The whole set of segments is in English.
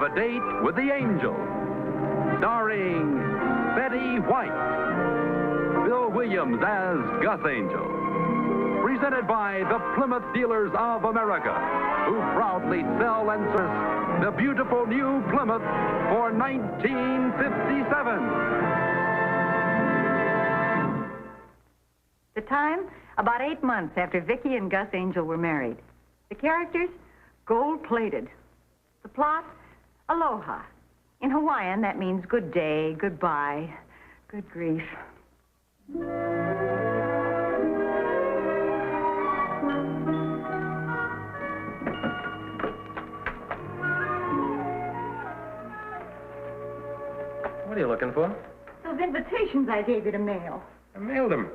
have a date with the angel. Starring Betty White, Bill Williams as Gus Angel. Presented by the Plymouth Dealers of America, who proudly sell and service the beautiful new Plymouth for 1957. The time, about 8 months after Vicki and Gus Angel were married. The characters, gold-plated. The plot, aloha. In Hawaiian, that means good day, goodbye, good grief. What are you looking for? Those invitations I gave you to mail. I mailed them.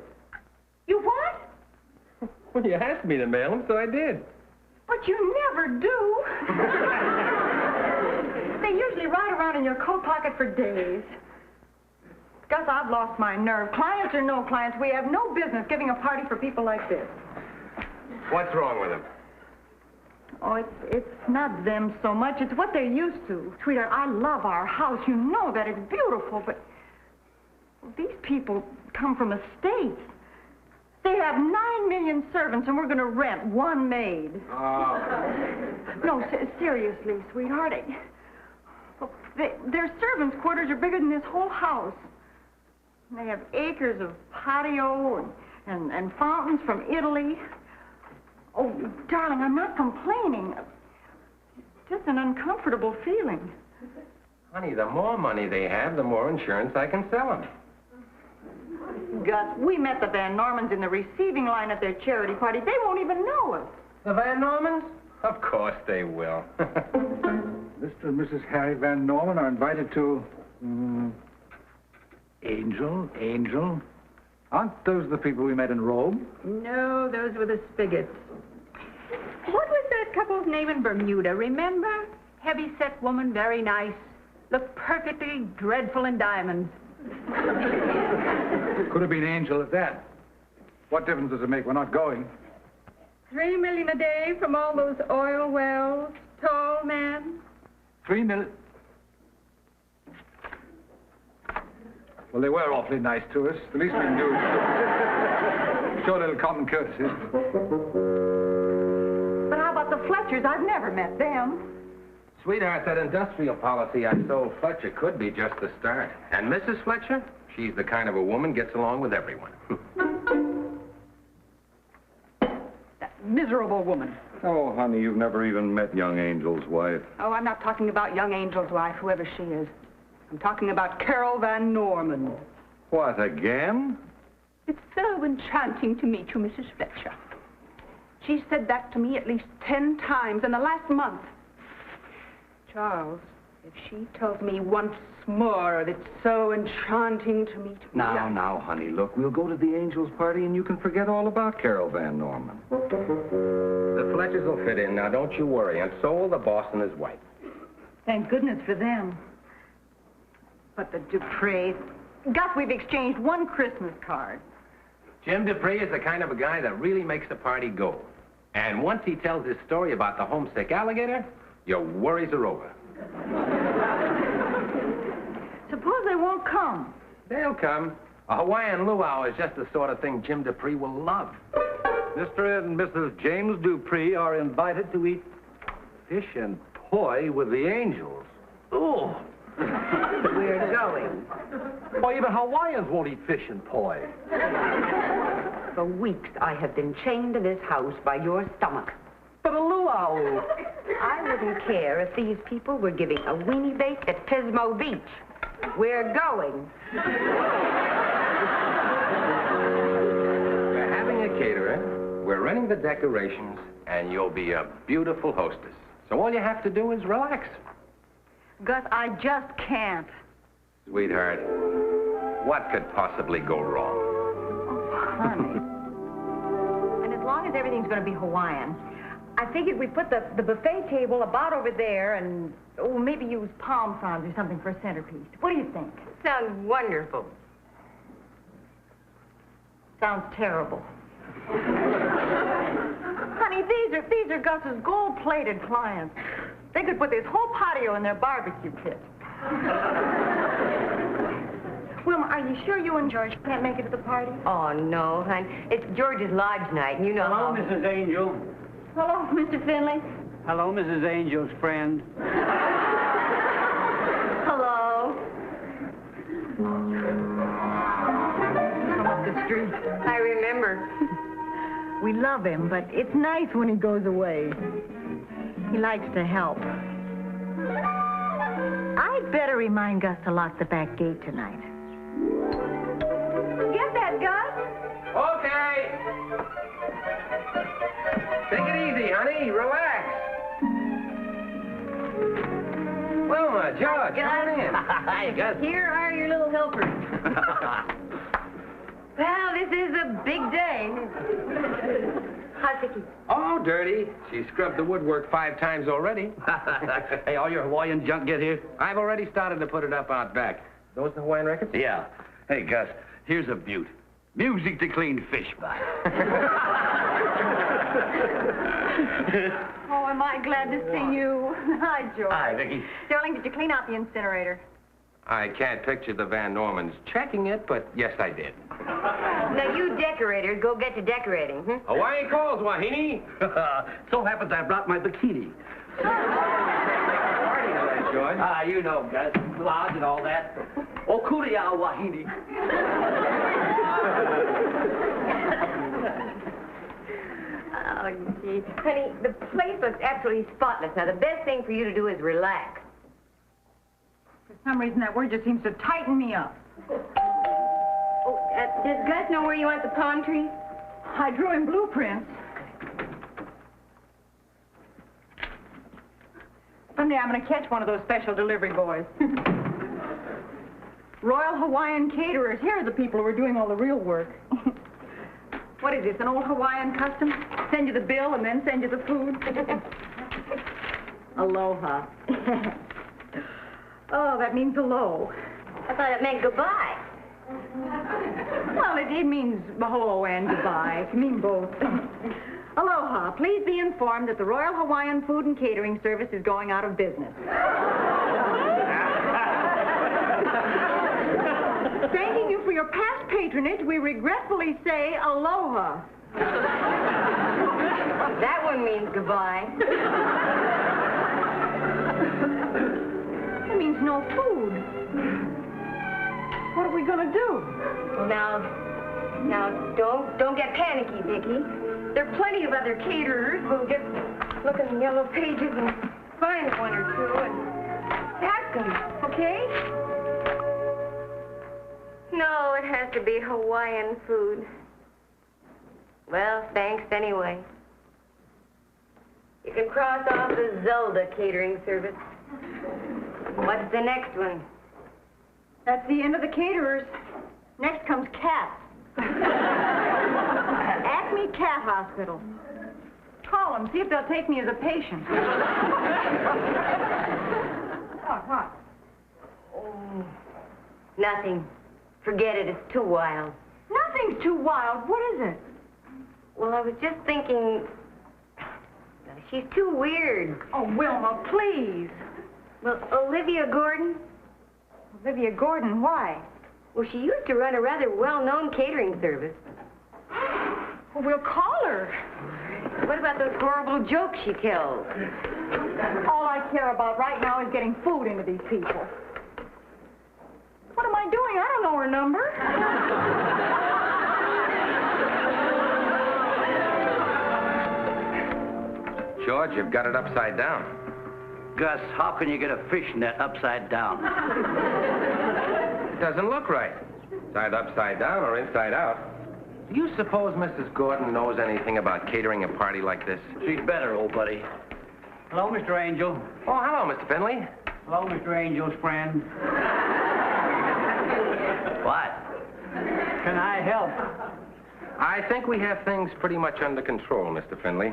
You what? Well, you asked me to mail them, so I did. But you never do. They usually ride around in your coat pocket for days. Gus, I've lost my nerve. Clients or no clients, we have no business giving a party for people like this. What's wrong with them? Oh, it's not them so much. It's what they're used to. Sweetheart, I love our house. You know that. It's beautiful, but these people come from estates. They have 9 million servants, and we're going to rent one maid. Oh. No, seriously, sweetheart. Their servants' quarters are bigger than this whole house. They have acres of patio and fountains from Italy. Oh, darling, I'm not complaining. Just an uncomfortable feeling. Honey, the more money they have, the more insurance I can sell them. Gus, we met the Van Normans in the receiving line at their charity party. They won't even know us. The Van Normans? Of course they will. Mr. and Mrs. Harry Van Norman are invited to... Angel. Aren't those the people we met in Rome? No, those were the Spigots. What was that couple's name in Bermuda, remember? Heavy-set woman, very nice. Looked perfectly dreadful in diamonds. Could have been Angel at that. What difference does it make? We're not going. $3 million a day from all those oil wells, tall man. 3 million. Well, they were awfully nice to us. The least we can do is show a little common courtesy. But how about the Fletchers? I've never met them. Sweetheart, that industrial policy I sold Fletcher could be just the start. And Mrs. Fletcher, she's the kind of a woman gets along with everyone. That miserable woman. Oh, honey, you've never even met young Angel's wife. Oh, I'm not talking about young Angel's wife, whoever she is. I'm talking about Carol Van Norman. What, again? It's so enchanting to meet you, Mrs. Fletcher. She said that to me at least 10 times in the last month. Charles, if she tells me once more that it's so enchanting to meet me... Now, honey, look, we'll go to the Angel's party and you can forget all about Carol Van Norman. The Fletchers will fit in, now don't you worry, and so will the boss and his wife. Thank goodness for them. But the Dupreys... Gus, we've exchanged one Christmas card. Jim Dupree is the kind of a guy that really makes the party go. And once he tells his story about the homesick alligator, your worries are over. Suppose they won't come. They'll come. A Hawaiian luau is just the sort of thing Jim Dupree will love. Mr. and Mrs. James Dupree are invited to eat fish and poi with the Angels. Ooh. We're going. Well, even Hawaiians won't eat fish and poi. For weeks, I have been chained to this house by your stomach. But a luau. I wouldn't care if these people were giving a weenie bake at Pismo Beach. We're going. We're having a caterer, we're running the decorations, and you'll be a beautiful hostess. So all you have to do is relax. Gus, I just can't. Sweetheart, what could possibly go wrong? Oh, honey. And as long as everything's going to be Hawaiian, I figured we'd put the buffet table about over there and, maybe use palm fronds or something for a centerpiece. What do you think? Sounds wonderful. Sounds terrible. Honey, these are Gus's gold-plated clients. They could put this whole patio in their barbecue pit. Wilma, are you sure you and George can't make it to the party? Oh, no, hon. It's George's lodge night, and you know Hello, how... Mrs. Angel. Hello, Mr. Finley. Hello, Mrs. Angel's friend. Hello. Come up the street. I remember. We love him, but it's nice when he goes away. He likes to help. I'd better remind Gus to lock the back gate tonight. Get that, Gus? Okay. Take it easy, honey. Relax. Wilma, George, come on in. Hi, Gus. Here are your little helpers. Well, this is a big day. How's Vicky? Oh, dirty. She scrubbed the woodwork 5 times already. Hey, all your Hawaiian junk get here? I've already started to put it up out back. Those the Hawaiian records? Yeah. Hey, Gus, here's a beaut. Music to clean fish by. Oh, am I glad to see you. Hi, George. Hi, Vicky. Sterling, did you clean out the incinerator? I can't picture the Van Normans checking it, but yes, I did. Now, you decorators, go get to decorating, Hawaiian calls, Wahine. So happens I brought my bikini. Party tonight, George. You know, Gus, lodge and all that. Oh, kulia wahine. Oh, gee. Honey, the place looks absolutely spotless. Now, the best thing for you to do is relax. For some reason, that word just seems to tighten me up. Oh, does Gus know where you want the palm tree? I drew him blueprints. Someday I'm going to catch one of those special delivery boys. Royal Hawaiian Caterers. Here are the people who are doing all the real work. What is this, an old Hawaiian custom? Send you the bill and then send you the food? Aloha. Oh, that means hello. I thought it meant goodbye. Well, it means mahalo and goodbye. It can mean both. Aloha. Please be informed that the Royal Hawaiian Food and Catering Service is going out of business. Thanking you for your past patronage, we regretfully say aloha. That one means goodbye. That means no food. What are we going to do? Now, don't get panicky, Vicky. There are plenty of other caterers. We'll just look in the yellow pages and find one or two and ask them, okay? No, it has to be Hawaiian food. Well, thanks anyway. You can cross off the Zelda catering service. What's the next one? That's the end of the caterers. Next comes cats. Acme Cat Hospital. Call them, see if they'll take me as a patient. What? Oh, nothing. Forget it. It's too wild. Nothing's too wild. What is it? Well, I was just thinking... She's too weird. Oh, Wilma, please. Well, Olivia Gordon? Olivia Gordon, why? Well, she used to run a rather well-known catering service. Well, we'll call her. What about those horrible jokes she tells? All I care about right now is getting food into these people. What am I doing? I don't know her number. George, you've got it upside down. Gus, how can you get a fish net upside down? It doesn't look right. It's either upside down or inside out. Do you suppose Mrs. Gordon knows anything about catering a party like this? She's better, old buddy. Hello, Mr. Angel. Oh, hello, Mr. Finley. Hello, Mr. Angel's friend. What? Can I help? I think we have things pretty much under control, Mr. Finley.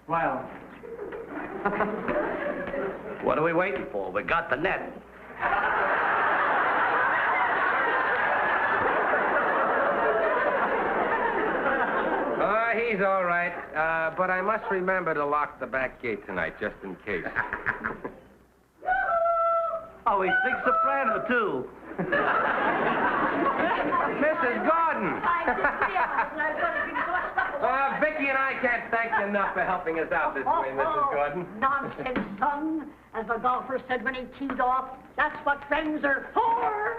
Well, What are we waiting for? We got the net. He's all right. But I must remember to lock the back gate tonight, just in case. Oh, he sings soprano, too. Mrs. Gordon! Vicky and I can't thank you enough for helping us out this way, Mrs. Gordon. Nonsense, son. As the golfer said when he teed off, that's what friends are for.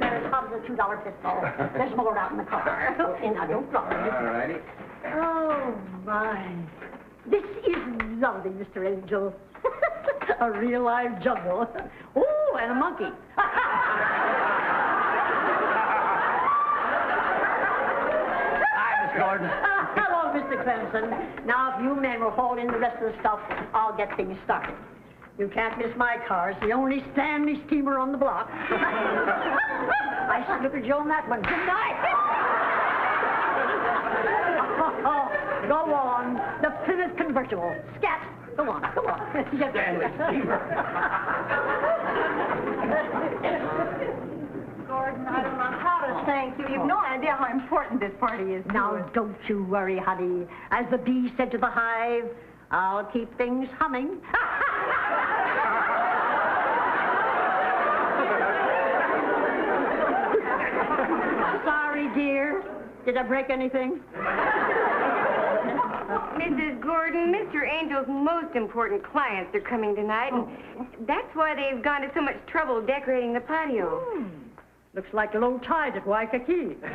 They're as hot as a $2 pistol. There's more out in the car. And now, don't drop it. All righty. Oh, my. This is lovely, Mr. Angel. A real live jungle. Oh, and a monkey. Hi, Miss Gordon. Hello, Mr. Clemson. Now, if you men will haul in the rest of the stuff, I'll get things started. You can't miss my car. It's the only Stanley steamer on the block. I snookered you on that one, didn't I? Go on. The Plymouth convertible. Scat. Go on, go on. Stanley steamer. Gordon, I don't know how to thank you. You've no idea how important this party is to Now, us. don't you worry, honey. As the bee said to the hive, I'll keep things humming. Sorry, dear. Did I break anything? Mrs. Gordon, Mr. Angel's most important clients are coming tonight, and that's why they've gone to so much trouble decorating the patio. Looks like low tide at Waikiki. Oh,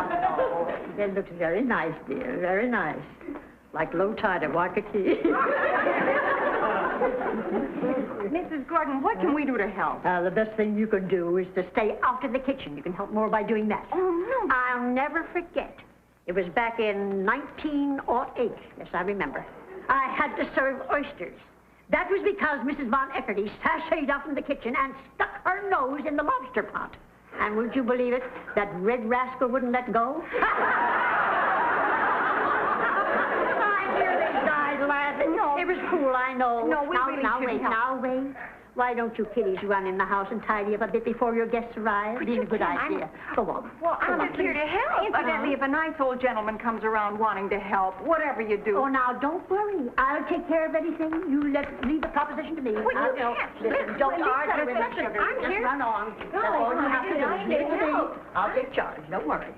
no. It looks very nice, dear. Very nice. Like low tide at Waikiki. Mrs. Gordon, what can we do to help? The best thing you can do is to stay out of the kitchen. You can help more by doing that. Oh, no. I'll never forget. It was back in 1908. Yes, I remember. I had to serve oysters. That was because Mrs. Von Eckerty sashayed up in the kitchen and stuck her nose in the lobster pot. And would you believe it? That red rascal wouldn't let go. I hear they died laughing. No. It was cool, I know. No, we now, really now, shouldn't wait, help. now, wait. Why don't you kiddies run in the house and tidy up a bit before your guests arrive? It's a good idea. Go on. Well, Go I'm on. just here to help. Incidentally, if a nice old gentleman comes around wanting to help, whatever you do. Oh, now, don't worry. I'll take care of anything. You leave the proposition to me. Well, you can't. Listen, don't Listen, argue with me. listen, Just I'm here. run on. That's all you have to do. I Leave it to me. help. I'll take charge. Don't worry.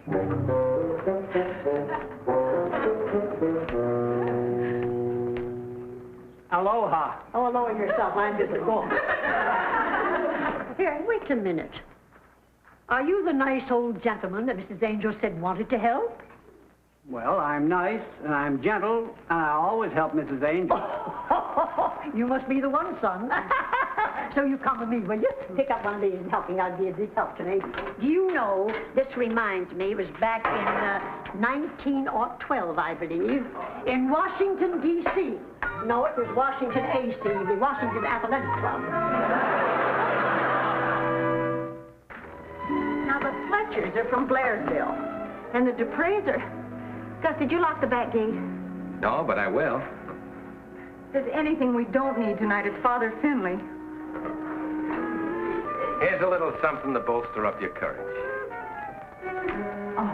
Aloha. Oh, lower yourself. I'm just going. Here, wait a minute. Are you the nice old gentleman that Mrs. Angel said wanted to help? Well, I'm nice, and I'm gentle, and I always help Mrs. Angel. You must be the one, son. So you come with me, will you? Pick up one of these and help me. I'll be a big help to me. Do you know, this reminds me, it was back in 1912, I believe, in Washington, D.C. No, it was Washington, A.C., the Washington Athletic Club. Now, the Fletchers are from Blairsville. And the Duprees are... Gus, did you lock the back gate? No, but I will. If there's anything we don't need tonight, it's Father Finley. Here's a little something to bolster up your courage. Oh,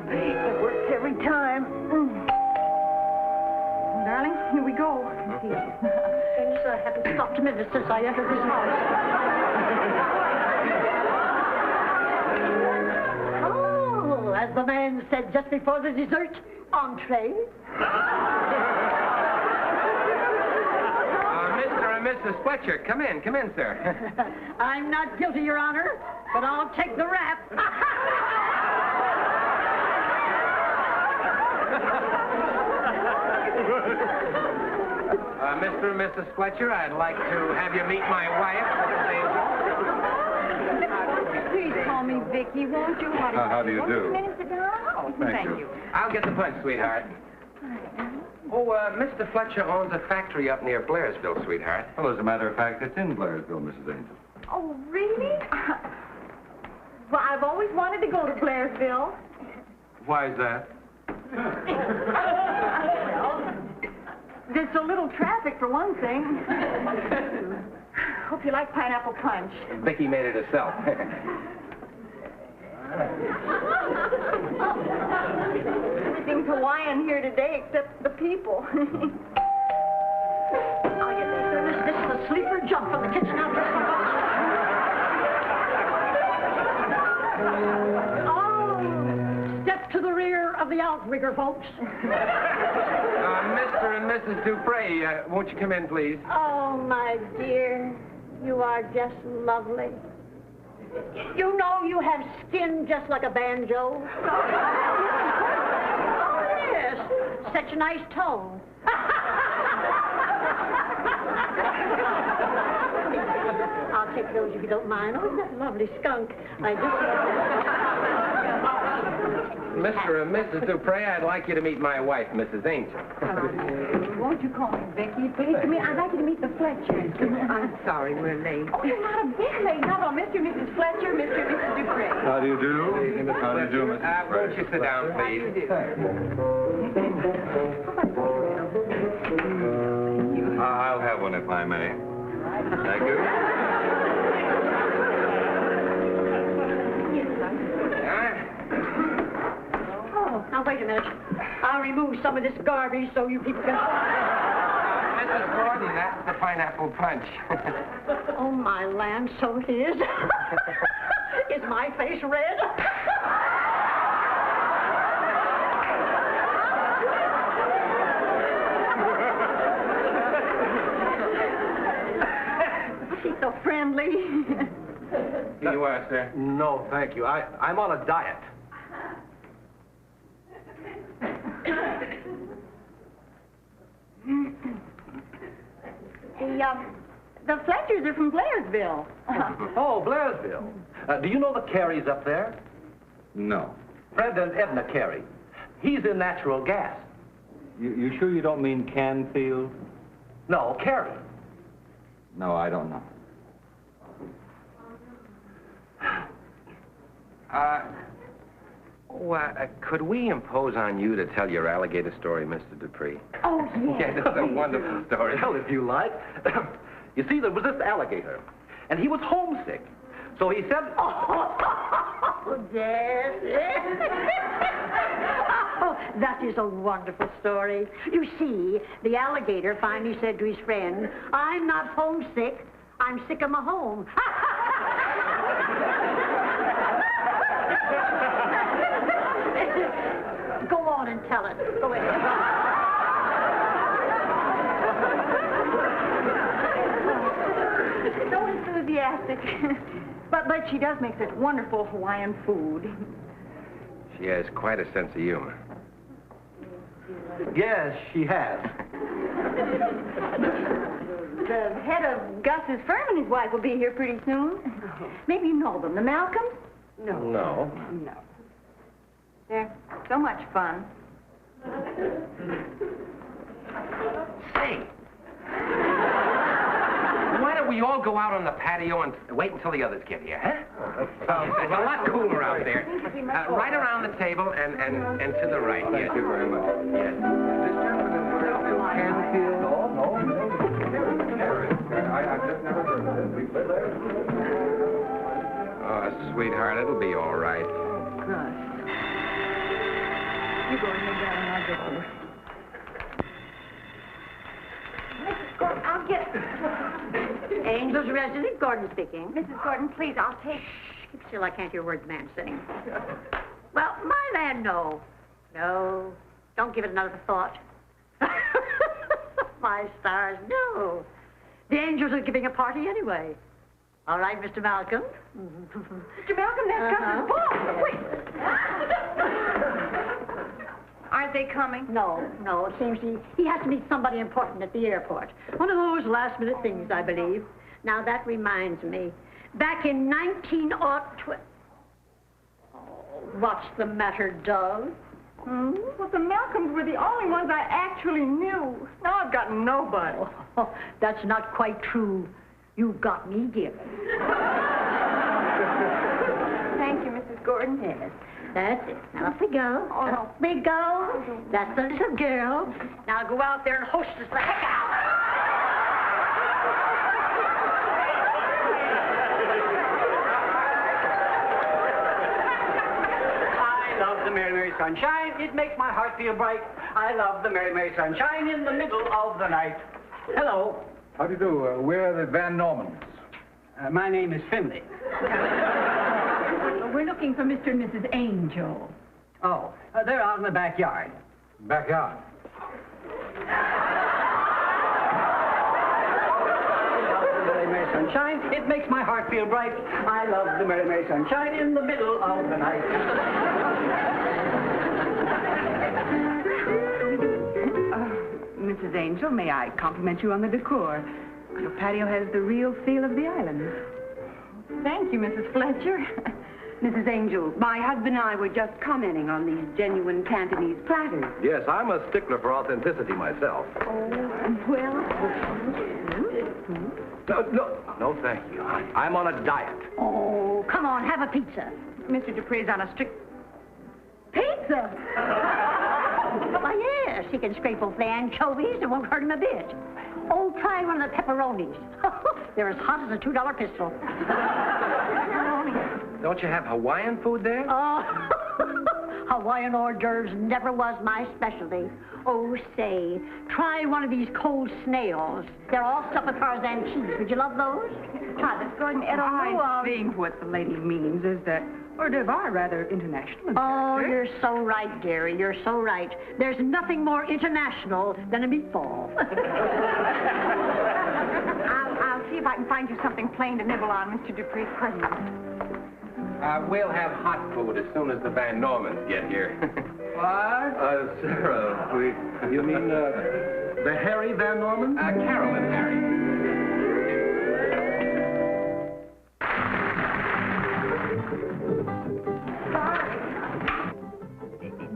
it works every time. Darling, here we go. Things haven't stopped a minute since I entered this house. Oh, as the man said just before the dessert, entree. Mr. and Mrs. Fletcher, come in, sir. I'm not guilty, Your Honor, but I'll take the rap. Mr. and Mrs. Fletcher, I'd like to have you meet my wife, Mrs. Angel. Please call me Vicky, won't you? How do you do? Minutes ago. Oh, Thank you. I'll get the punch, sweetheart. Oh, Mr. Fletcher owns a factory up near Blairsville, sweetheart. Well, as a matter of fact, it's in Blairsville, Mrs. Angel. Oh, really? Well, I've always wanted to go to Blairsville. Why is that? There's so little traffic, for one thing. Hope you like pineapple punch. Vicky made it herself. Everything's Hawaiian here today except the people. Oh, you thank goodness. This is a sleeper jump from the kitchen out there. Oh, step to the rear of the outrigger, folks. Mr. and Mrs. Dupre, won't you come in, please? Oh, my dear, you are just lovely. You know you have skin just like a banjo. Oh, yes. Such a nice tone. I'll take those if you don't mind. Oh, that lovely skunk. I just... Mr. and Mrs. Dupre, I'd like you to meet my wife, Mrs. Angel. Won't you call me Vicky, please? I'd like you to meet the Fletchers. I'm sorry we're late. Oh, you're not a bit late. No, Mr. and Mrs. Fletcher, Mr. and Mrs. Dupre. How do you do? How do you do, Mrs. Won't you sit down, please? I'll have one if I may. Thank you. Oh, now wait a minute. I'll remove some of this garbage so you people can... Mrs. Gordon, that's the pineapple punch. Oh, my land, so it is. Is my face red? She's so friendly. Here you are, sir. No, thank you. I'm on a diet. The Fletchers are from Blairsville. Oh, Blairsville. Do you know the Careys up there? No. Fred and Edna Carey. He's in natural gas. You sure you don't mean Canfield? No, Carey. No, I don't know. Could we impose on you to tell your alligator story, Mr. Dupree? Oh, yes. Yeah, that's a wonderful story. Well, if you like. You see, there was this alligator, and he was homesick. So he said... Oh, yes. Oh, that is a wonderful story. You see, the alligator finally said to his friend, I'm not homesick, I'm sick of my home. Go on and tell it. Go ahead. So enthusiastic. But she does make such wonderful Hawaiian food. She has quite a sense of humor. Yes, she has. The head of Gus's firm and his wife will be here pretty soon. Maybe you know them, the Malcolms? No. They're so much fun. Say, why don't we all go out on the patio and wait until the others get here, huh? It's a lot cooler out there. Right around the table and to the right. Thank you very much. Yes. This gentleman in Canfield? No. I've just never heard of it. We live there. Oh, sweetheart, it'll be all right. Gus. You go ahead, darling, I'll get you. Mrs. Gordon, I'll get... Angel's resident, Gordon speaking. Mrs. Gordon, please, I'll take... Keep still, I can't hear words the man's saying. Well, my land, no. No, don't give it another thought. My stars, no. The angels are giving a party anyway. All right, Mr. Malcolm. Mr. Malcolm, that's Gus's boss. Wait. Aren't they coming? No, it seems he has to meet somebody important at the airport. One of those last-minute things, I believe. Now, that reminds me. Back in 1912... Oh, what's the matter, Doug? Well, the Malcolms were the only ones I actually knew. Now I've got nobody. Oh, that's not quite true. You've got me given. Thank you, Mrs. Gordon. Yes, that's it. Now, up we go. Up we go. That's the little girl. Now, go out there and hostess the heck out. the Merry, Merry Sunshine. It makes my heart feel bright. I love the Merry, Merry Sunshine in the middle of the night. Hello. How do you do? Where are the Van Normans? My name is Finley. We're looking for Mr. and Mrs. Angel. Oh, they're out in the backyard. Backyard. Merry, Merry Sunshine. It makes my heart feel bright. I love the Merry, Merry Sunshine in the middle of the night. Mrs. Angel, may I compliment you on the decor? Your patio has the real feel of the island. Thank you, Mrs. Fletcher. Mrs. Angel, my husband and I were just commenting on these genuine Cantonese platters. Yes, I'm a stickler for authenticity myself. Well, No, thank you. I'm on a diet. Oh, come on, have a pizza. Mr. Dupree's on a strict... Pizza? Why, yes, he can scrape off the anchovies. It won't hurt him a bit. Oh, try one of the pepperonis. They're as hot as a $2 pistol. Don't you have Hawaiian food there? Oh, Hawaiian hors d'oeuvres never was my specialty. Oh, say, try one of these cold snails. They're all stuffed with Tarzan cheese. Would you love those? Try this. Go ahead and I think what the lady means is that hors d'oeuvres are rather international. Oh, you're so right, Gary. You're so right. There's nothing more international than a meatball. I'll see if I can find you something plain to nibble on, Mr. Dupree's present. We'll have hot food as soon as the Van Normans get here. What? Sarah, you mean, the Harry Van Norman? Carol and Harry.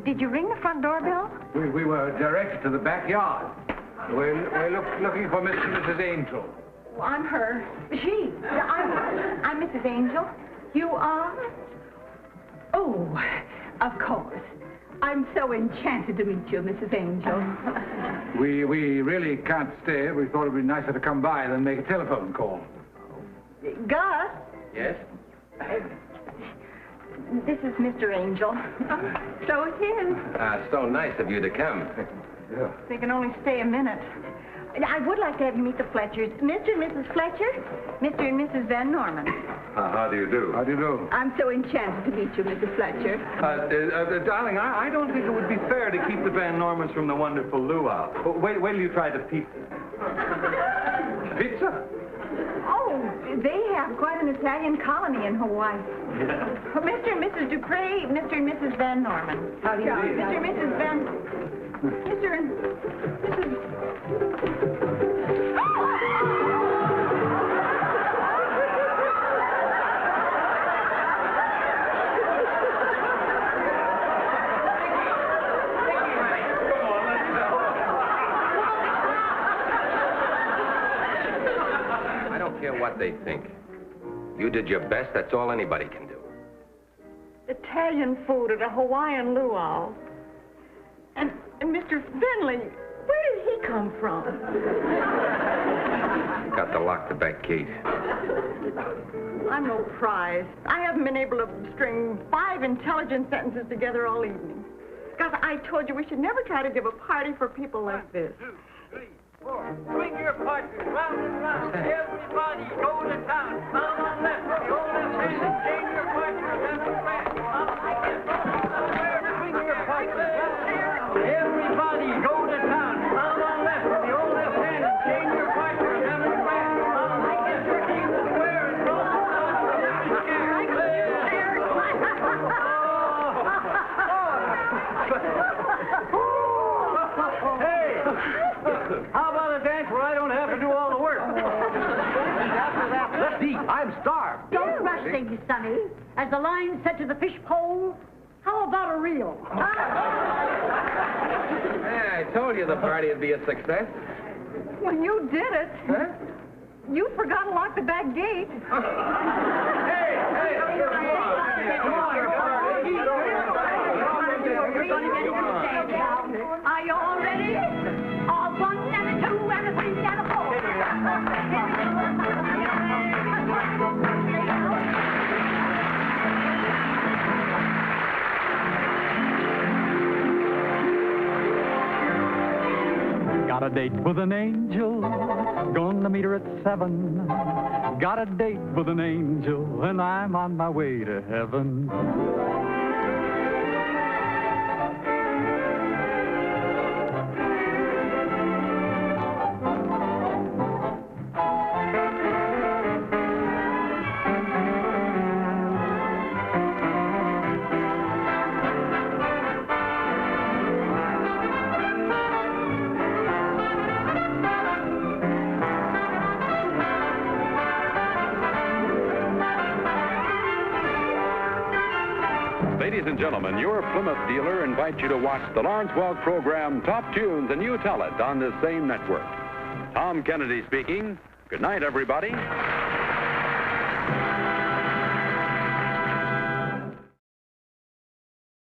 Did you ring the front doorbell? We were directed to the backyard. We're looking for Mr. and Mrs. Angel. Well, I'm her. She. I'm Mrs. Angel. You are? Oh, of course. I'm so enchanted to meet you, Mrs. Angel. We really can't stay. We thought it'd be nicer to come by than make a telephone call. Gus, Yes? this is Mr. Angel. So it is. So nice of you to come. Yeah. They can only stay a minute. I would like to have you meet the Fletchers. Mr. and Mrs. Fletcher, Mr. and Mrs. Van Norman. How do you do? How do you do? I'm so enchanted to meet you, Mrs. Fletcher. Darling, I don't think it would be fair to keep the Van Normans from the wonderful luau. Wait till you try the pizza. Pizza? Oh, they have quite an Italian colony in Hawaii. Mr. and Mrs. Dupree, Mr. and Mrs. Van Norman. How do you do? Mr. and Mrs. Van... Mr. and Mrs... I don't care what they think. You did your best. That's all anybody can do. Italian food at a Hawaiian luau. And Mr. Finley, where did he come from? Got to lock the back gate. I'm no prize. I haven't been able to string 5 intelligent sentences together all evening. Gus, I told you we should never try to give a party for people like this. 1, 2, 3, 4. Swing your partner round and round. Everybody go to town. Down on left. The old left hand. Change your partner. Left and right. Swing your partner round. Everybody go to town. Down on left. The old left hand. Change your partner. Left and right. Square and go. Hey! How about a dance where I don't have to do all the work? Let's eat. I'm starved. Don't rush things, Sonny. As the line said to the fish pole, how about a reel? I told you the party would be a success. Well, you did it. Huh? You forgot to lock the back gate. Hey, come on. Are you all ready? A 1 and a 2 and a 3 and a 4. a date with an angel, gonna meet her at 7. Got a date with an angel, and I'm on my way to heaven. Ladies and gentlemen, your Plymouth dealer invites you to watch the Lawrence Welk program Top Tunes and You Tell It on this same network. Tom Kennedy speaking. Good night, everybody.